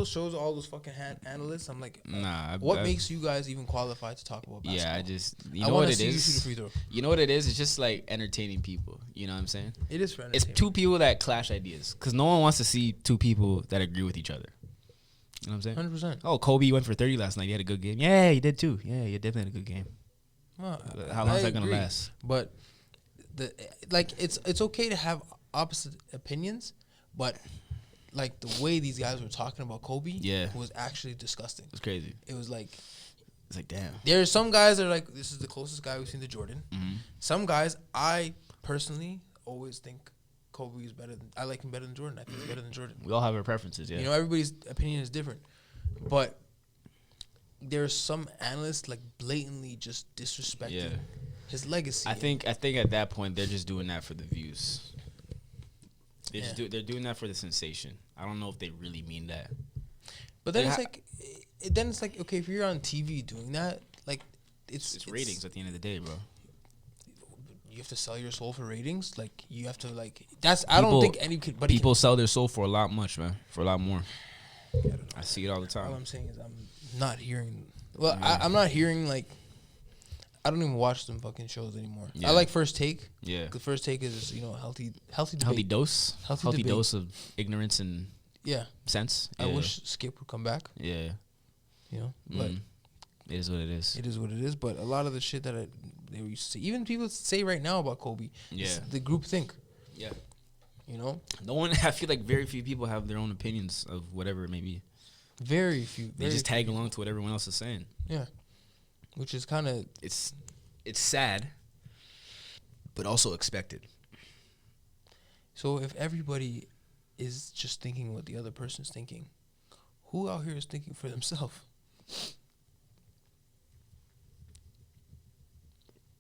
those fucking analysts. I'm like, Nah, what makes you guys even qualified to talk about basketball? Yeah, I just I know wanna what it see you shoot a is. free throw. You know what it is? It's just like entertaining people. You know what I'm saying? It is for It's entertainment. two people that clash ideas because no one wants to see two people that agree with each other. You know what I'm saying? 100%. Oh, Kobe went for 30 last night. He had a good game. Yeah, he did too. Yeah, he definitely had a good game. Well, How long is I that gonna agree. last? But it's okay to have opposite opinions, but like the way these guys were talking about Kobe, was actually disgusting. It's crazy. It was like It's like damn. there's some guys that are like, this is the closest guy we've seen to Jordan. Mm-hmm. Some guys, I personally always think Kobe is better than. I like him better than Jordan. I think he's better than Jordan. We all have our preferences. Yeah. You know, everybody's opinion is different, but there's some analysts like blatantly just disrespecting his legacy. I think at that point they're just doing that for the views. They're doing that for the sensation. I don't know if they really mean that. But then They it's ha- like, then it's like, okay, if you're on TV doing that, like, It's ratings at the end of the day, bro. You have to sell your soul for ratings. Like, you have to, like, that's. I don't think anybody. People sell their soul for a lot much, man. For a lot more. I see it all the time. All I'm saying is I'm not hearing. Well, I'm not hearing, like. I don't even watch them fucking shows anymore. Yeah. I like First Take. Yeah. The First Take is, healthy debate. Healthy dose. Healthy debate. dose of ignorance and Yeah. sense. I Yeah. wish Skip would come back. Yeah. But It is what it is. it is what it is. But a lot of the shit that they used to say, even people say right now about Kobe, Yeah. the group think. Yeah. No one. I feel like very few people have their own opinions of whatever it may be. very few. They just tag along to what everyone else is saying. Yeah. Which is kind of It's sad, but also expected. so. If everybody is just thinking what the other person's thinking, who out here is thinking for themselves?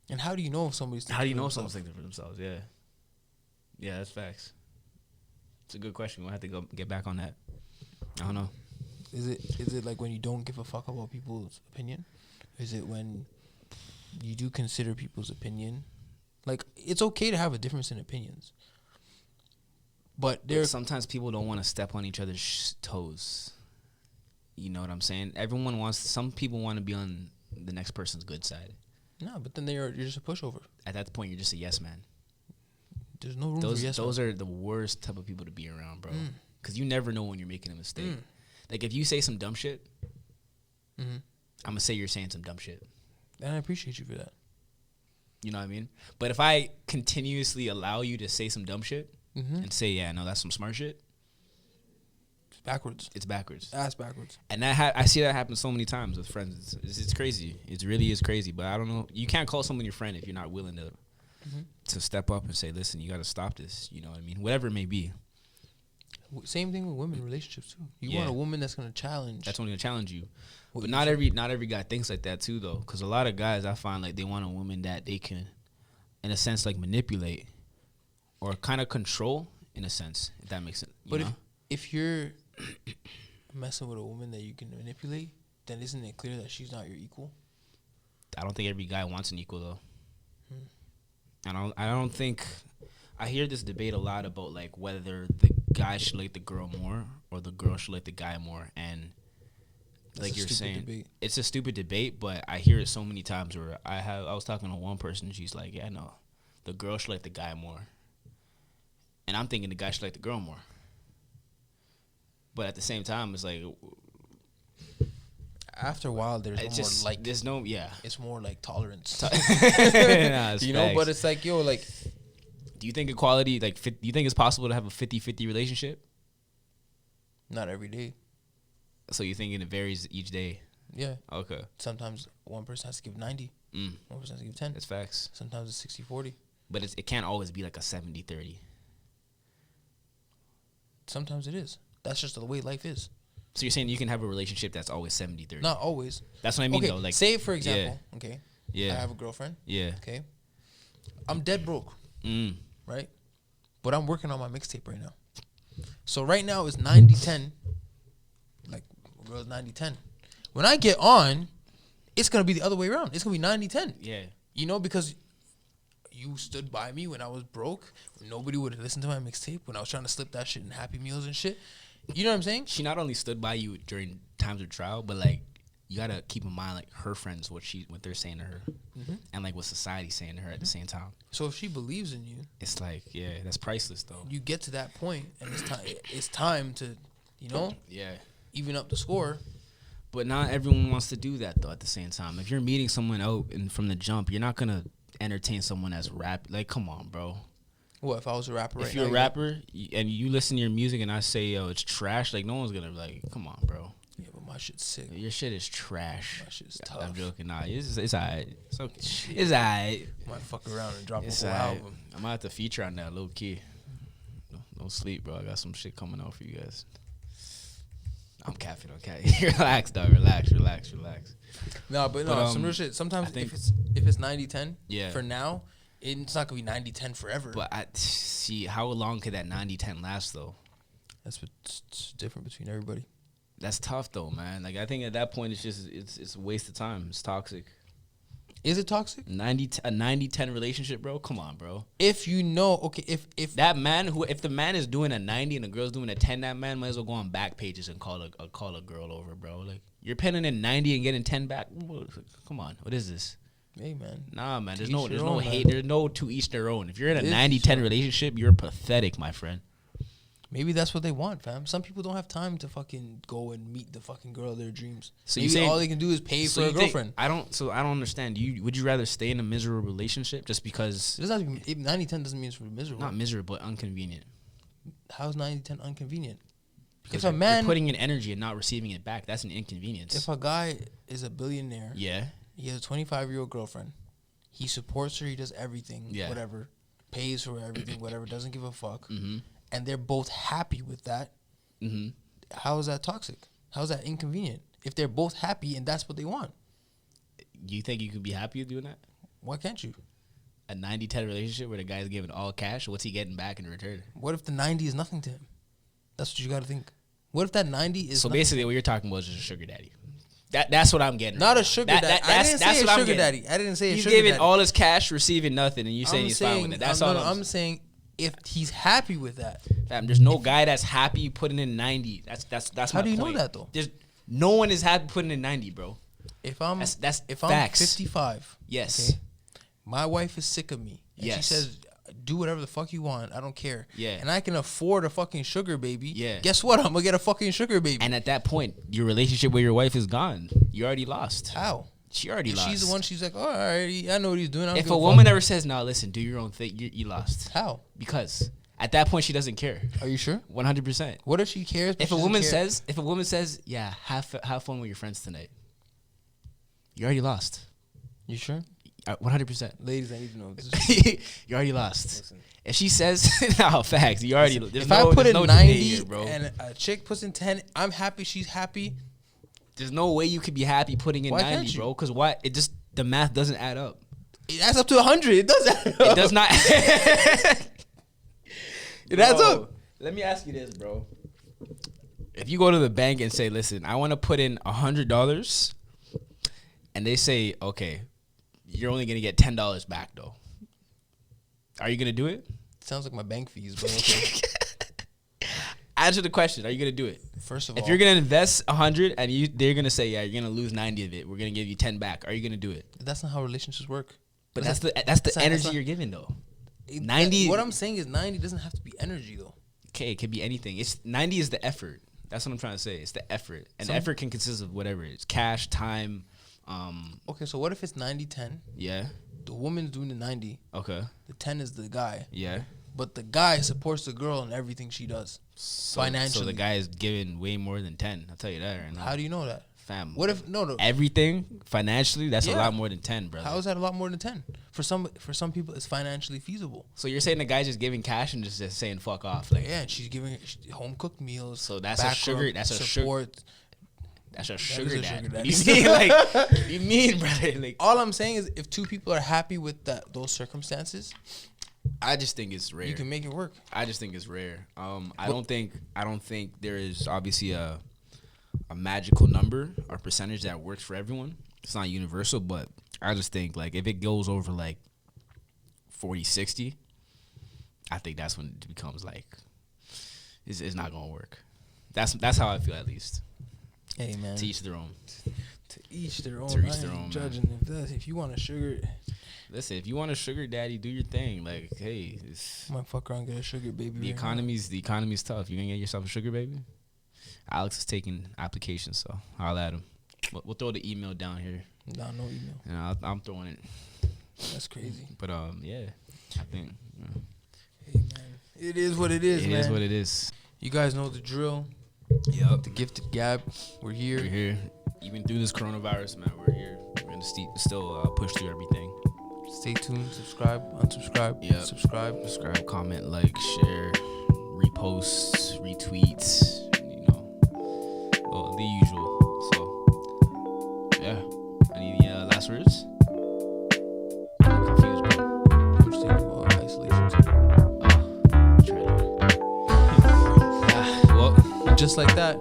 And how do you know if somebody's thinking How do you for know themselves? someone's thinking for themselves? Yeah. Yeah, that's facts. It's a good question. We'll have to go get back on that. I don't know. Is it like when you don't give a fuck about people's opinion? Is it when you do consider people's opinion? Like, it's okay to have a difference in opinions, but there's Sometimes people don't want to step on each other's toes. You know what I'm saying? Some people want to be on the next person's good side. no. But then you're just a pushover. At that point, you're just a yes man. There's no room Those for yes. those are the worst type of people to be around, bro. Because you never know when you're making a mistake. Like, if you say some dumb shit, Mm-hmm. I'm going to say you're saying some dumb shit. And I appreciate you for that. You know what I mean? But if I continuously allow you to say some dumb shit Mm-hmm. and say, yeah, no, that's some smart shit, It's backwards. it's backwards. Ass backwards. And that I see that happen so many times with friends. It's crazy. It really is crazy. But I don't know. You can't call someone your friend if you're not willing to step up and say, listen, you got to stop this. You know what I mean? Whatever it may be. Same thing with women relationships too. You Yeah. want a woman that's gonna challenge. That's only going to challenge you. what But you not say. every guy thinks like that too, though. Because a lot of guys, I find, like, they want a woman that they can, in a sense, like, manipulate or kind of control, in a sense, if that makes sense. But if you're messing with a woman that you can manipulate, then isn't it clear that she's not your equal? I don't think every guy wants an equal, though. I don't think. I hear this debate a lot about, like, whether the guy should like the girl more or the girl should like the guy more, and That's like a you're stupid saying, debate. it's a stupid debate. But I hear it so many times where I was talking to one person, she's like, yeah, no, the girl should like the guy more, and I'm thinking the guy should like the girl more. But at the same time, it's like After a while, there's it's no just more like. there's no It's more like tolerance. Nah, it's you know, facts. but it's like, yo, like, Do you think equality, like, do you think it's possible to have a 50-50 relationship? not every day. So you think it varies each day? Yeah. Okay. Sometimes one person has to give 90. One person has to give 10. That's facts. Sometimes it's 60-40. But it can't always be like a 70-30. Sometimes it is. That's just the way life is. So you're saying you can have a relationship that's always 70-30? Not always. That's what I mean, Okay, though. Like, say for example, okay, Yeah. I have a girlfriend, Yeah. okay, I'm dead broke, right? But I'm working on my mixtape right now. So right now it's 90-10. Like, girl's 90-10. When I get on, it's going to be the other way around. It's going to be 90-10. Yeah. You know, because you stood by me when I was broke. Nobody would listen to my mixtape when I was trying to slip that shit in Happy Meals and shit. You know what I'm saying? She not only stood by you during times of trial, but, like, you got to keep in mind, like, her friends, what they're saying to her. And, like, what society's saying to her at the same time. So if she believes in you, It's like, yeah, that's priceless, though. you get to that point, and it's time to, you know, Yeah. even up the score. But not everyone wants to do that, though, at the same time. If you're meeting someone out and from the jump, you're not going to entertain someone that's rap. Like, come on, bro. What if I was a rapper right now? If you're a rapper and you listen to your music and I say, yo, it's trash, like, no one's going to be like, come on, bro. Yeah, but my shit's sick. Your shit is trash. My shit's I'm tough. joking. Nah, it's all right. It's okay. It's all right. Might fuck around and drop It's a all whole right. album. I might have to feature on that, low key. Don't sleep, bro. I got some shit coming out for you guys. I'm capping, okay? Relax, dog. Relax. No, but some real shit. Sometimes I think- if it's 90-10, Yeah. for now, it's not going to be 90-10 forever. But I see, how long could that 90-10 last, though? That's what's different between everybody. That's tough though, man. Like I think at that point it's a waste of time. It's toxic. Is it toxic? 90-10 relationship, bro. Come on, bro. If you know, okay, if that man if the man is doing a 90 and the girl's doing a 10, that man might as well go on back pages and call a girl over, bro. Like you're penning in 90 and getting 10 back. Come on, what is this? Hey man, nah, man. There's no hate. There's no to each their own. If you're in a 90-10 relationship, you're pathetic, my friend. Maybe that's what they want, fam. Some people don't have time to fucking go and meet the fucking girl of their dreams. So maybe all they can do is pay for a girlfriend. I don't understand. Would you rather stay in a miserable relationship just because? It doesn't have to be, 90-10 doesn't mean it's miserable. Not miserable, but inconvenient. How's 90-10 inconvenient? Because if a man, you're putting in energy and not receiving it back, that's an inconvenience. If a guy is a billionaire, yeah, he has a 25-year-old girlfriend, he supports her, he does everything, whatever, pays for everything, whatever, doesn't give a fuck. Mm-hmm. And they're both happy with that. Mm-hmm. How is that toxic? How is that inconvenient? If they're both happy and that's what they want. You think you could be happy with doing that? Why can't you? A 90-10 relationship where the guy's giving all cash, what's he getting back in return? What if the 90 is nothing to him? That's what you got to think. What if that 90 is so basically what you're talking about is just a sugar daddy. That's what I'm getting. Not a sugar daddy. I didn't say a sugar daddy. I didn't say a sugar daddy. He's giving all his cash, receiving nothing, and you saying he's fine with it. That's all I'm saying. If he's happy with that, fam, there's no guy that's happy putting in 90. That's how my do you point. know that though? There's no one is happy putting in 90, bro. If I'm facts. I'm 55, yes, okay, my wife is sick of me. And yes, she says do whatever the fuck you want. I don't care. Yeah, and I can afford a fucking sugar baby. Yeah, guess what? I'm gonna get a fucking sugar baby. And at that point, your relationship with your wife is gone. You already lost. How? She already lost. She's the one. She's like, oh, all right, I know what he's doing. If a woman ever says, "No, listen, do your own thing," you lost. How? Because at that point, she doesn't care. Are you sure? 100%. What if she cares? If a woman says, "Yeah, have fun with your friends tonight," you already lost. You sure? 100%. Ladies, I need to know this. You already lost. Listen. If she says, "No, facts," you already. If I put in 90 here, bro, and a chick puts in 10, I'm happy. She's happy. There's no way you could be happy putting in 90, bro. Because why? It just the math doesn't add up. It adds up to 100. It does add up. It does not. It adds up. Let me ask you this, bro. If you go to the bank and say, "Listen, I want to put in $100," and they say, "Okay, you're only gonna get $10 back, though," are you gonna do it? Sounds like my bank fees, but okay. Answer the question. Are you gonna do it? First of all, if you're gonna invest 100 and they're gonna say, "Yeah, you're gonna lose 90 of it. We're gonna give you 10 back." Are you gonna do it? That's not how relationships work. But that's the energy you're giving though. 90. What I'm saying is 90 doesn't have to be energy though. Okay, it could be anything. It's 90 is the effort. That's what I'm trying to say. It's the effort, and the effort can consist of whatever it is: cash, time. Okay, so what if it's 90-10? Yeah. The woman's doing the 90. Okay. The 10 is the guy. Yeah. But the guy supports the girl in everything she does. Financially. So the guy is giving way more than 10. I'll tell you that right now. How do you know that? Fam. What if no everything financially, that's a lot more than 10, brother. How is that a lot more than 10? For some people it's financially feasible. So you're saying the guy's just giving cash and just saying fuck off, like and she's giving home cooked meals. So that's a sugar. That's support. That's a sugar daddy. What you mean, brother? Like, all I'm saying is, if two people are happy with those circumstances, I just think it's rare. You can make it work. I just think it's rare. I don't think there is obviously a magical number or percentage that works for everyone. It's not universal, but I just think like if it goes over like 40-60, I think that's when it becomes like it's not gonna work. That's how I feel, at least. Hey man, to each their own. To each their own. To each their own. Judging if you want a sugar. Listen, if you want a sugar daddy, do your thing. Like, hey, might fuck around and get a sugar baby. The economy's tough. You gonna get yourself a sugar baby? Alex is taking applications, so I'll add him. We'll throw the email down here. No email. And I'm throwing it. That's crazy. But yeah, I think. Hey man, it is what it is. It is what it is. You guys know the drill. Yep. The gifted gab. We're here. We're here. Even through this coronavirus, man, we're here. We're gonna still push through everything. Stay tuned. Subscribe. Unsubscribe. Yeah. Subscribe. Comment. Like. Share. Reposts. Retweets. You know. Well, the usual. So. Yeah. Any last words? I'm confused, bro. What you think about isolation? Well, just like that.